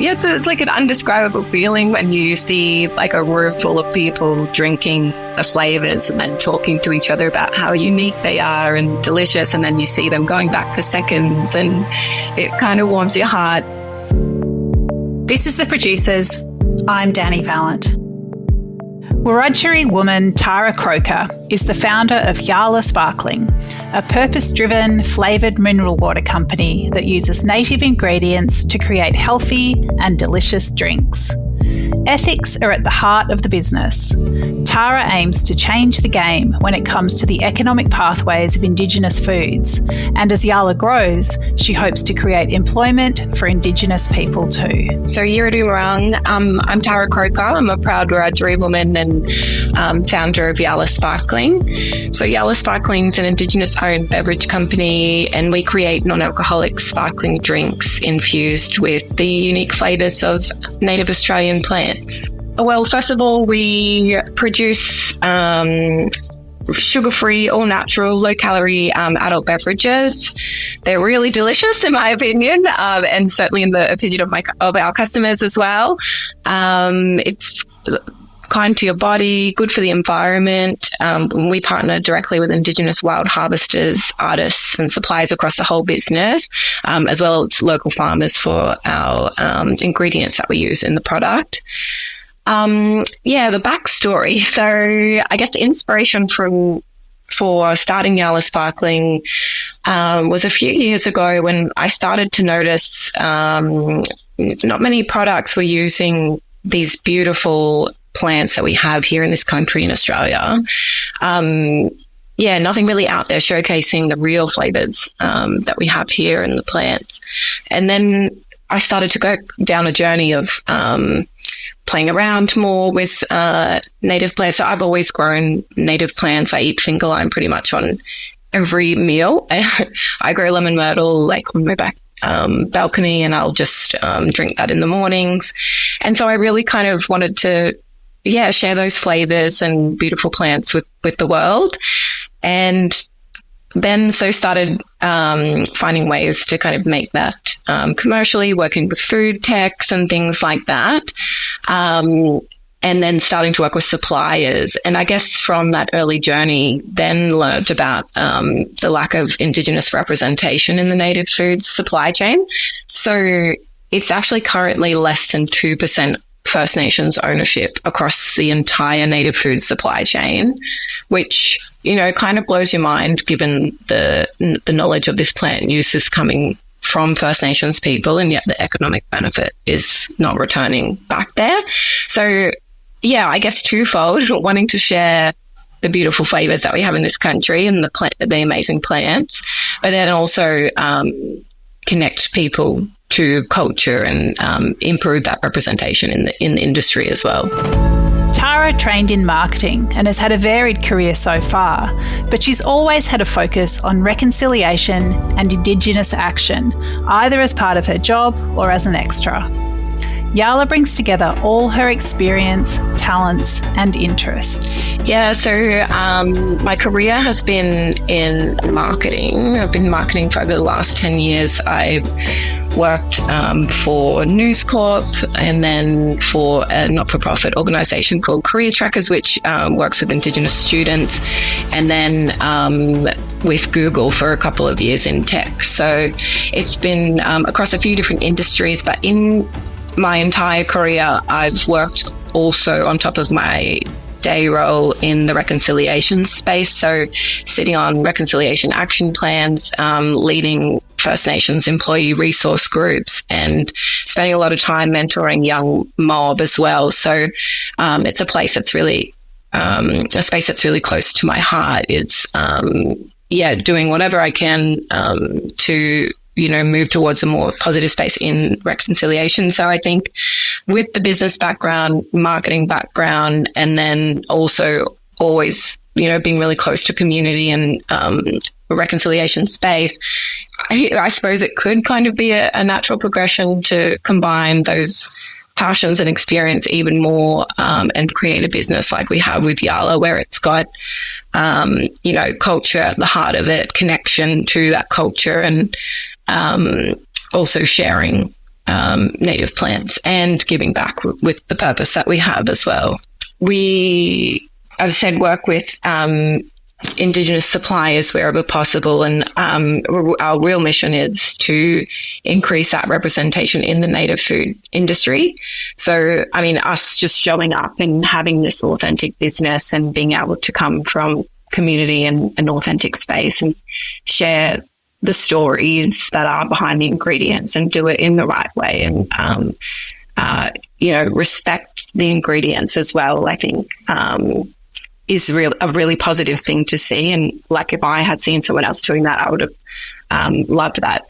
it's like an undescribable feeling when you see like a room full of people drinking the flavours and then talking to each other about how unique they are and delicious, and then you see them going back for seconds, and it kind of warms your heart. This is The Producers. I'm Dani Valent. Wiradjuri woman Tara Croker is the founder of Yaala Sparkling, a purpose-driven flavoured mineral water company that uses native ingredients to create healthy and delicious drinks. Ethics are at the heart of the business. Tara aims to change the game when it comes to the economic pathways of Indigenous foods, and as Yaala grows, she hopes to create employment for Indigenous people too. So Yiradjuri, I'm Tara Croker. I'm a proud Wiradjuri woman and founder of Yaala Sparkling. So Yaala Sparkling is an Indigenous-owned beverage company, and we create non-alcoholic sparkling drinks infused with the unique flavours of native Australian plants. Well, first of all, we produce sugar-free, all-natural, low-calorie adult beverages. They're really delicious, in my opinion, and certainly in the opinion of our customers as well. It's kind to your body, good for the environment. We partner directly with Indigenous wild harvesters, artists and suppliers across the whole business, as well as local farmers for our ingredients that we use in the product. The backstory. So I guess the inspiration for starting Yaala Sparkling was a few years ago when I started to notice not many products were using these beautiful plants that we have here in this country in Australia. Nothing really out there showcasing the real flavours that we have here in the plants. And then I started to go down a journey of playing around more with native plants. So I've always grown native plants. I eat finger lime pretty much on every meal. I grow lemon myrtle like on my back balcony, and I'll just drink that in the mornings. And so I really kind of wanted to share those flavours and beautiful plants with the world. And then started finding ways to kind of make that commercially, working with food techs and things like that. And then starting to work with suppliers. And I guess from that early journey, then learned about the lack of Indigenous representation in the native food supply chain. So it's actually currently less than 2% First Nations ownership across the entire native food supply chain, which, kind of blows your mind given the knowledge of this plant use is coming from First Nations people, and yet the economic benefit is not returning back there. So, I guess twofold, wanting to share the beautiful flavours that we have in this country and the amazing plants, but then also connect people to culture and improve that representation in the industry as well. Tara trained in marketing and has had a varied career so far, but she's always had a focus on reconciliation and Indigenous action, either as part of her job or as an extra. Yaala brings together all her experience, talents and interests. So my career has been in marketing. I've been marketing for over the last 10 years. I've worked for News Corp and then for a not-for-profit organisation called Career Trackers, which works with Indigenous students, and then with Google for a couple of years in tech. So it's been across a few different industries, but in my entire career, I've worked also on top of my day role in the reconciliation space. So sitting on reconciliation action plans, leading First Nations employee resource groups, and spending a lot of time mentoring young mob as well. So it's a place that's really, a space that's really close to my heart is, doing whatever I can to move towards a more positive space in reconciliation. So I think with the business background, marketing background, and then also always, being really close to community and reconciliation space, I suppose it could kind of be a natural progression to combine those passions and experience even more and create a business like we have with Yaala, where it's got culture at the heart of it, connection to that culture, and also sharing native plants and giving back with the purpose that we have as well. We, as I said, work with Indigenous suppliers wherever possible, and our real mission is to increase that representation in the native food industry. So, I mean, us just showing up and having this authentic business and being able to come from community and an authentic space and share the stories that are behind the ingredients and do it in the right way and, respect the ingredients as well, I think, is a really positive thing to see. And like if I had seen someone else doing that, I would have loved that.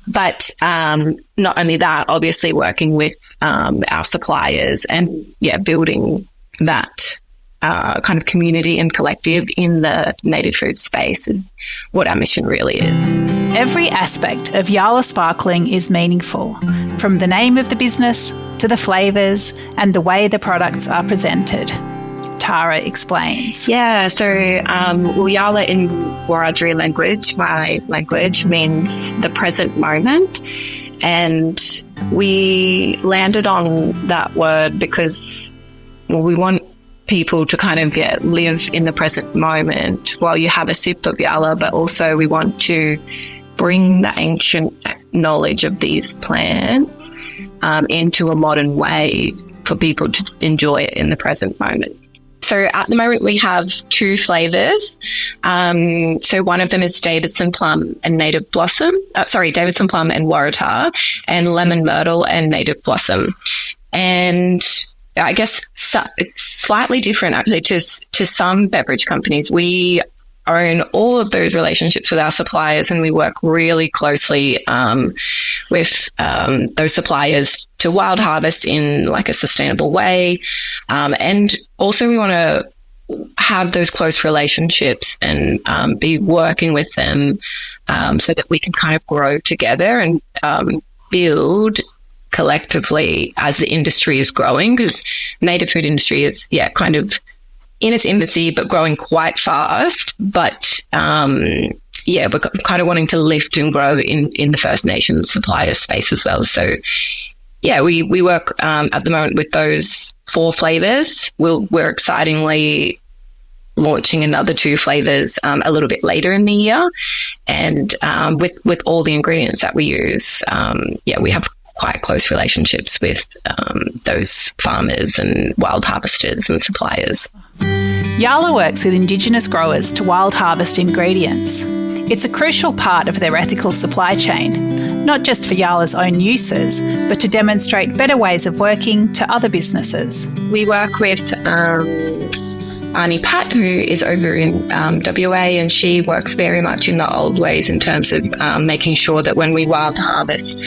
But not only that, obviously working with our suppliers and, building that kind of community and collective in the native food space is what our mission really is. Every aspect of Yaala Sparkling is meaningful, from the name of the business to the flavours and the way the products are presented. Tara explains. Yeah, so Yaala in Wiradjuri language, my language, means the present moment. And we landed on that word because, we want people to kind of live in the present moment while you have a sip of Yaala, but also we want to bring the ancient knowledge of these plants into a modern way for people to enjoy it in the present moment. So at the moment we have 2 flavours. So one of them is Davidson Plum and Native Blossom. Davidson Plum and Waratah, and Lemon Myrtle and Native Blossom. And I guess slightly different actually to some beverage companies. We own all of those relationships with our suppliers, and we work really closely with those suppliers to wild harvest in like a sustainable way. And also we want to have those close relationships and be working with them so that we can kind of grow together and build collectively as the industry is growing, because native food industry is kind of in its infancy but growing quite fast. But we're kind of wanting to lift and grow in the First Nations supplier space as well. So we work at the moment with those 4 flavours. We're excitingly launching another 2 flavours a little bit later in the year, and with all the ingredients that we use, we have quite close relationships with those farmers and wild harvesters and suppliers. Yaala works with Indigenous growers to wild harvest ingredients. It's a crucial part of their ethical supply chain, not just for Yaala's own uses, but to demonstrate better ways of working to other businesses. We work with Auntie Pat, who is over in WA, and she works very much in the old ways in terms of making sure that when we wild harvest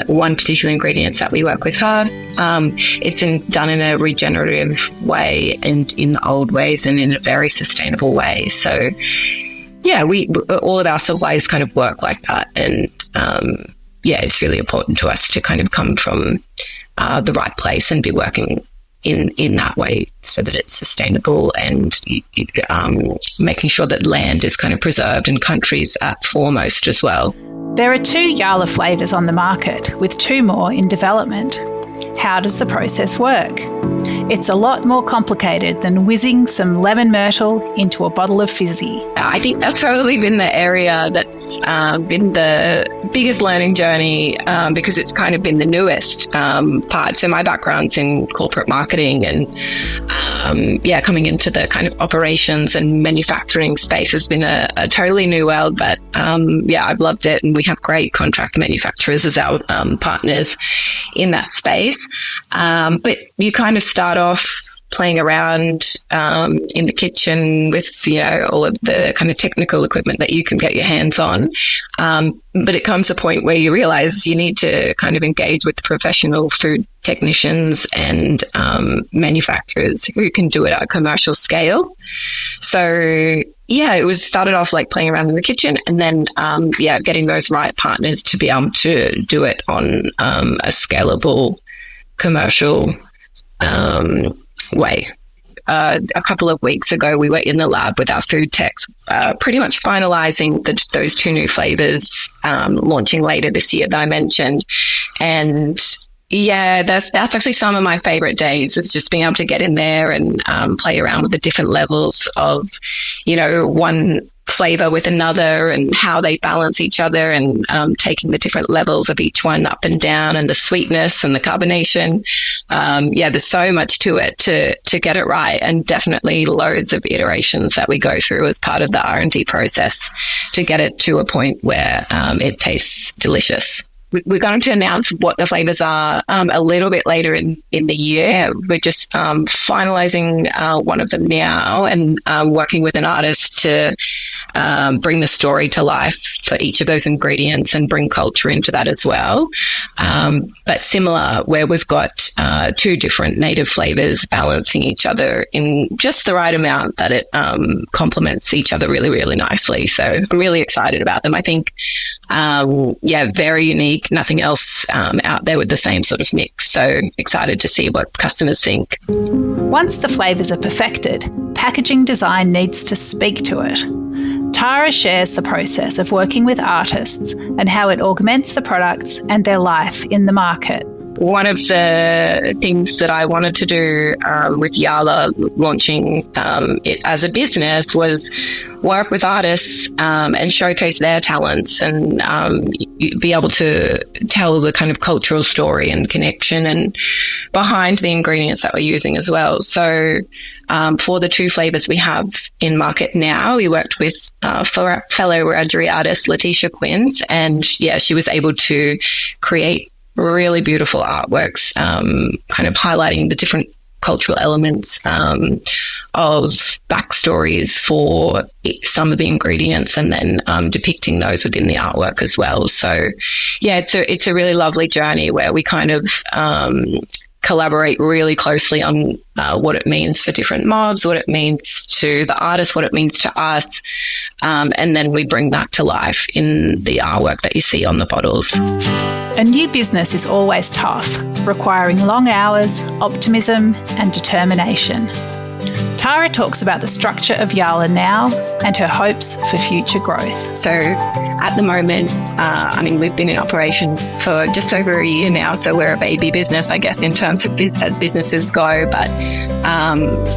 one particular ingredient that we work with her, it's done in a regenerative way and in the old ways and in a very sustainable way. So, we all of our suppliers kind of work like that, and it's really important to us to kind of come from the right place and be working in that way so that it's sustainable and making sure that land is kind of preserved and country's at foremost as well. There are 2 Yaala flavours on the market, with 2 more in development. How does the process work? It's a lot more complicated than whizzing some lemon myrtle into a bottle of fizzy. I think that's probably been the area that's been the biggest learning journey because it's kind of been the newest part. So my background's in corporate marketing and, coming into the kind of operations and manufacturing space has been a totally new world. But, I've loved it. And we have great contract manufacturers as our partners in that space. But you kind of start off playing around in the kitchen with, all of the kind of technical equipment that you can get your hands on. But it comes a point where you realize you need to kind of engage with the professional food technicians and manufacturers who can do it at a commercial scale. So, it was started off like playing around in the kitchen and then, getting those right partners to be able to do it on a scalable commercial way. A couple of weeks ago, we were in the lab with our food techs, pretty much finalising those 2 new flavours, launching later this year that I mentioned. And yeah, that's actually some of my favorite days. It's just being able to get in there and play around with the different levels of, one flavor with another and how they balance each other, and taking the different levels of each one up and down, and the sweetness and the carbonation. There's so much to it to get it right, and definitely loads of iterations that we go through as part of the R&D process to get it to a point where it tastes delicious. We're going to announce what the flavors are a little bit later in the year. We're just finalizing one of them now, and working with an artist to bring the story to life for each of those ingredients and bring culture into that as well. But similar, where we've got two different native flavors balancing each other in just the right amount that it complements each other really, really nicely. So I'm really excited about them. I think, very unique. Nothing else out there with the same sort of mix. So excited to see what customers think. Once the flavours are perfected, packaging design needs to speak to it. Tara shares the process of working with artists and how it augments the products and their life in the market. One of the things that I wanted to do with Yaala launching it as a business was work with artists and showcase their talents, and be able to tell the kind of cultural story and connection and behind the ingredients that we're using as well. So for the two flavors we have in market now, we worked with fellow Wiradjuri artist Letitia Quinns, and she was able to create really beautiful artworks, kind of highlighting the different cultural elements of backstories for some of the ingredients, and then depicting those within the artwork as well. So, it's a really lovely journey where we kind of collaborate really closely on what it means for different mobs, what it means to the artist, what it means to us, and then we bring that to life in the artwork that you see on the bottles. A new business is always tough, requiring long hours, optimism and determination. Tara talks about the structure of Yaala now and her hopes for future growth. So at the moment, we've been in operation for just over a year now, so we're a baby business, I guess, in terms of as businesses go. But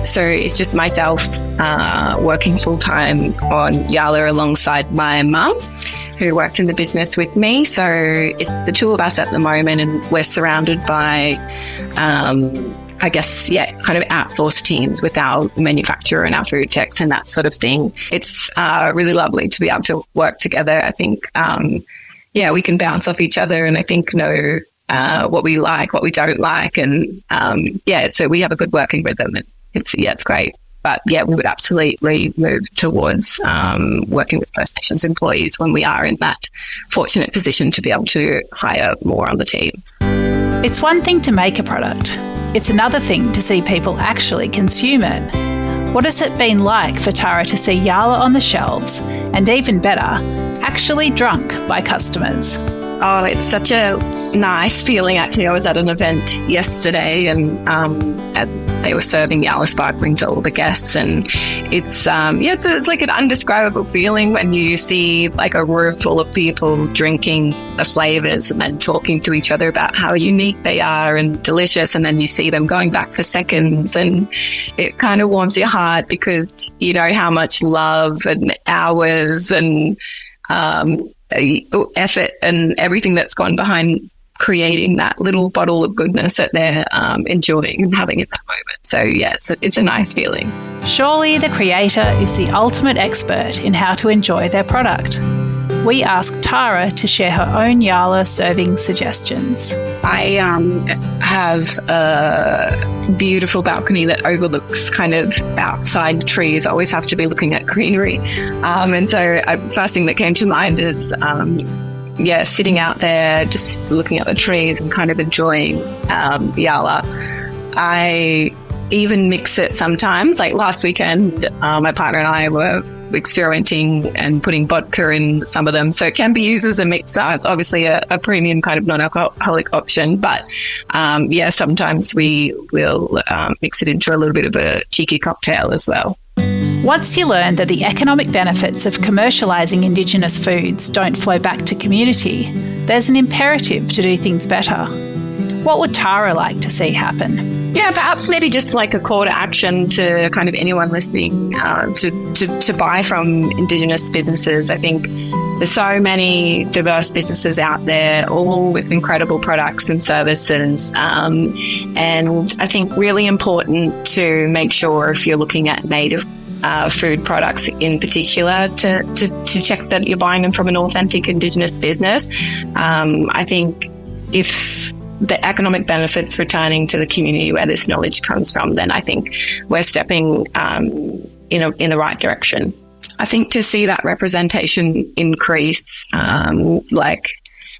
so it's just myself working full-time on Yaala alongside my mum, who works in the business with me. So it's the two of us at the moment, and we're surrounded by, kind of outsourced teams with our manufacturer and our food techs and that sort of thing. It's really lovely to be able to work together. I think, we can bounce off each other, and I think know what we like, what we don't like. And so we have a good working rhythm. It's great. But we would absolutely move towards working with First Nations employees when we are in that fortunate position to be able to hire more on the team. It's one thing to make a product. It's another thing to see people actually consume it. What has it been like for Tara to see Yaala on the shelves, and even better, actually drunk by customers? Oh, it's such a nice feeling. Actually, I was at an event yesterday, and they were serving Yaala Sparkling to all the guests, and it's like an undescribable feeling when you see like a room full of people drinking the flavors and then talking to each other about how unique they are and delicious, and then you see them going back for seconds, and it kind of warms your heart because you know how much love and hours and effort and everything that's gone behind creating that little bottle of goodness that they're enjoying and having at that moment. So it's a nice feeling. Surely the creator is the ultimate expert in how to enjoy their product. We asked Tara to share her own Yaala serving suggestions. I have a beautiful balcony that overlooks kind of outside trees. I always have to be looking at greenery. And so first thing that came to mind is, sitting out there, just looking at the trees and kind of enjoying Yaala. I even mix it sometimes. Like last weekend, my partner and I were experimenting and putting vodka in some of them. So it can be used as a mixer. It's obviously a premium kind of non-alcoholic option. But sometimes we will mix it into a little bit of a cheeky cocktail as well. Once you learn that the economic benefits of commercialising Indigenous foods don't flow back to community, there's an imperative to do things better. What would Tara like to see happen? Yeah, perhaps maybe just like a call to action to kind of anyone listening to buy from Indigenous businesses. I think there's so many diverse businesses out there, all with incredible products and services. And I think really important to make sure if you're looking at native food products in particular to check that you're buying them from an authentic Indigenous business. I think if the economic benefits returning to the community where this knowledge comes from, then I think we're stepping in the right direction. I think to see that representation increase, like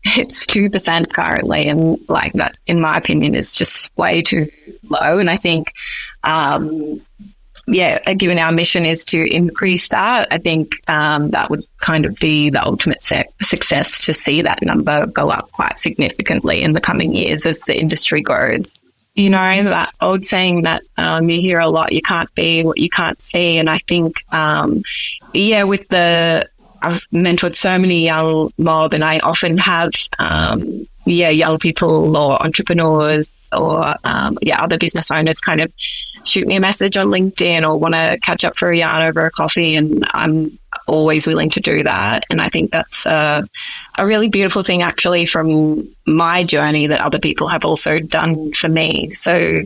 it's 2% currently, and like that, in my opinion, is just way too low. And I think, given our mission is to increase that, I think that would kind of be the ultimate success, to see that number go up quite significantly in the coming years as the industry grows. You know, that old saying that you hear a lot, you can't be what you can't see. And I think, I've mentored so many young mob, and I often have, young people or entrepreneurs or, other business owners kind of shoot me a message on LinkedIn or want to catch up for a yarn over a coffee, and I'm always willing to do that. And I think that's a really beautiful thing, actually, from my journey that other people have also done for me. So,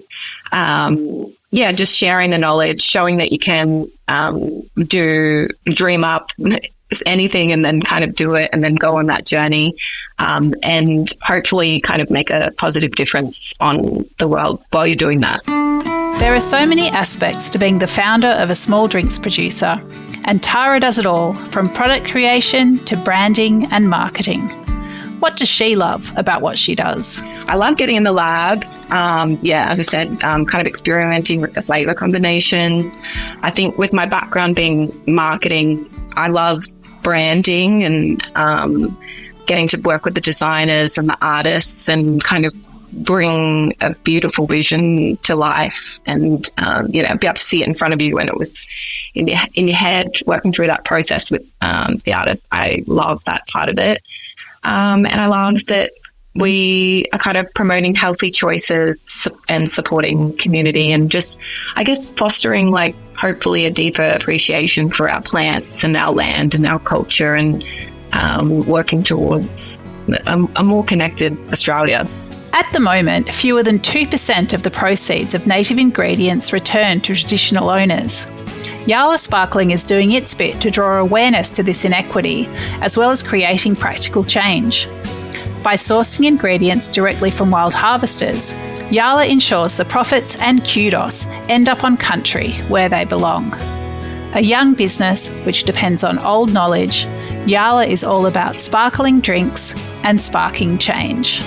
just sharing the knowledge, showing that you can dream up anything and then kind of do it and then go on that journey, and hopefully kind of make a positive difference on the world while you're doing that. There are so many aspects to being the founder of a small drinks producer, and Tara does it all, from product creation to branding and marketing. What does she love about what she does? I love getting in the lab. As I said, kind of experimenting with the flavour combinations. I think with my background being marketing, I love branding and getting to work with the designers and the artists and kind of bring a beautiful vision to life, and be able to see it in front of you when it was in your head, working through that process with the artist. I love that part of it, and I love that we are kind of promoting healthy choices and supporting community, and just, I guess, fostering like hopefully a deeper appreciation for our plants and our land and our culture, and working towards a more connected Australia. At the moment, fewer than 2% of the proceeds of native ingredients return to traditional owners. Yaala Sparkling is doing its bit to draw awareness to this inequity, as well as creating practical change. By sourcing ingredients directly from wild harvesters, Yaala ensures the profits and kudos end up on country where they belong. A young business which depends on old knowledge, Yaala is all about sparkling drinks and sparking change.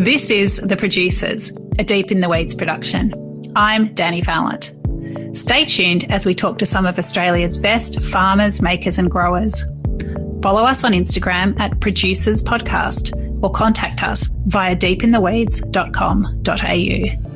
This is The Producers, a Deep in the Weeds production. I'm Dani Valent. Stay tuned as we talk to some of Australia's best farmers, makers and growers. Follow us on Instagram at Producers Podcast or contact us via deepintheweeds.com.au.